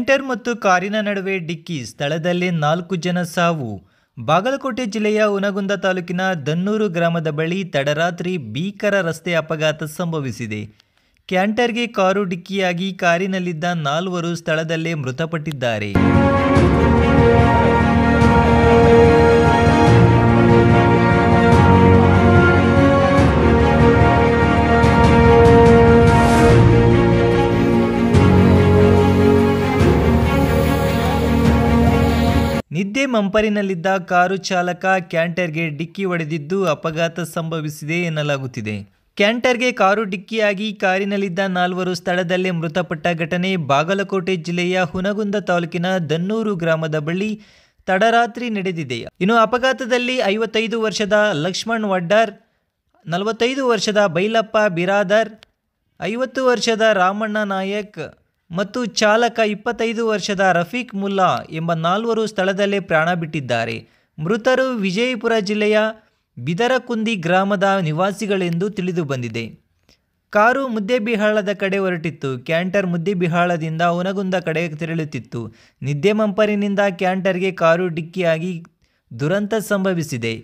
Canter ಮತ್ತು ಕಾರಿನ ನಡುವೆ ಡಿಕ್ಕಿ, ಸ್ಥಳದಲ್ಲೇ 4 ಜನ ಸಾವು. ಬಾಗಲಕೋಟೆ ಜಿಲ್ಲೆಯ ಹುನಗುಂದ ತಾಲೂಕಿನ ದನ್ನೂರು ಗ್ರಾಮದ ಬಳಿ ತಡರಾತ್ರಿ ಭೀಕರ ರಸ್ತೆ ಅಪಘಾತ ಸಂಭವಿಸಿದೆ. ಕ್ಯಾಂಟರ್ಗೆ ಕಾರು ಡಿಕ್ಕಿಯಾಗಿ ಕಾರಿನಲ್ಲಿದ್ದ 4 ಸ್ಥಳದಲ್ಲೇ ಮೃತಪಟ್ಟಿದ್ದಾರೆ. ನಿದ್ದೆ ಮಂಪರಿನಲ್ಲಿದ್ದ ಕಾರು ಚಾಲಕ ಕ್ಯಾಂಟರ್ಗೆ ಡಿಕ್ಕಿ ಹೊಡೆದಿದ್ದು ಅಪಘಾತ ಸಂಭವಿಸಿದೆ ಎನ್ನಲಾಗುತ್ತಿದೆ. ಕ್ಯಾಂಟರ್ಗೆ ಕಾರು ಡಿಕ್ಕಿಯಾಗಿ ಕಾರಿನಲ್ಲಿದ್ದ 4 ಸ್ಥಳದಲ್ಲೇ ಮೃತಪಟ್ಟ ಘಟನೆ ಬಾಗಲಕೋಟೆ ಜಿಲ್ಲೆಯ ಹುನಗುಂದ ತಾಲೂಕಿನ ದನ್ನೂರು ಗ್ರಾಮದ ಬಳಿ ತಡರಾತ್ರಿ ನಡೆದಿದೆ. ಇನ್ನು ಅಪಘಾತದಲ್ಲಿ 55 ವರ್ಷದ ಲಕ್ಷ್ಮಣ್ ವಡ್ಡರ್, 45 ವರ್ಷದ ಬೈಲಪ್ಪ ಬಿರಾದರ್, 50 ವರ್ಷದ ರಾಮಣ್ಣ ನಾಯಕ್ ಮತ್ತು ಚಾಲಕ 25 ವರ್ಷದ ರಫೀಕ್ ಮುಲ್ಲಾ ಎಂಬ 4 ಸ್ಥಳದಲ್ಲೇ ಪ್ರಾಣ ಬಿಟ್ಟಿದ್ದಾರೆ. ಮೃತರು ವಿಜಯಪುರ ಜಿಲ್ಲೆಯ ಬಿದರಕುಂದಿ ಗ್ರಾಮದ ನಿವಾಸಿಗಳೆಂದು ತಿಳಿದು ಬಂದಿದೆ. ಕಾರು ಮುದ್ದೇಬಿಹಾಳದ ಕಡೆ ಹೊರಟಿತ್ತು. ಕ್ಯಾಂಟರ್ ಮುದ್ದೇಬಿಹಾಳದಿಂದ ಹುನಗುಂದ ಕಡೆ ತೆರಳುತ್ತಿತ್ತು. ನಿದ್ದೆ ಮಂಪರಿನಿಂದ ಕ್ಯಾಂಟರ್ಗೆ ಕಾರು ಡಿಕ್ಕಿಯಾಗಿ ದುರಂತ ಸಂಭವಿಸಿದೆ.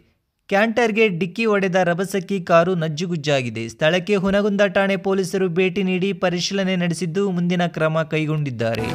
ಕ್ಯಾಂಟರ್ಗೆ ಡಿಕ್ಕಿ ಹೊಡೆದ ರಭಸಕ್ಕೆ ಕಾರು ನಜ್ಜುಗುಜ್ಜಾಗಿದೆ. ಸ್ಥಳಕ್ಕೆ ಹುನಗುಂದ ಠಾಣೆ ಪೊಲೀಸರು ಭೇಟಿ ನೀಡಿ ಪರಿಶೀಲನೆ ನಡೆಸಿದ್ದು ಮುಂದಿನ ಕ್ರಮ ಕೈಗೊಂಡಿದ್ದಾರೆ.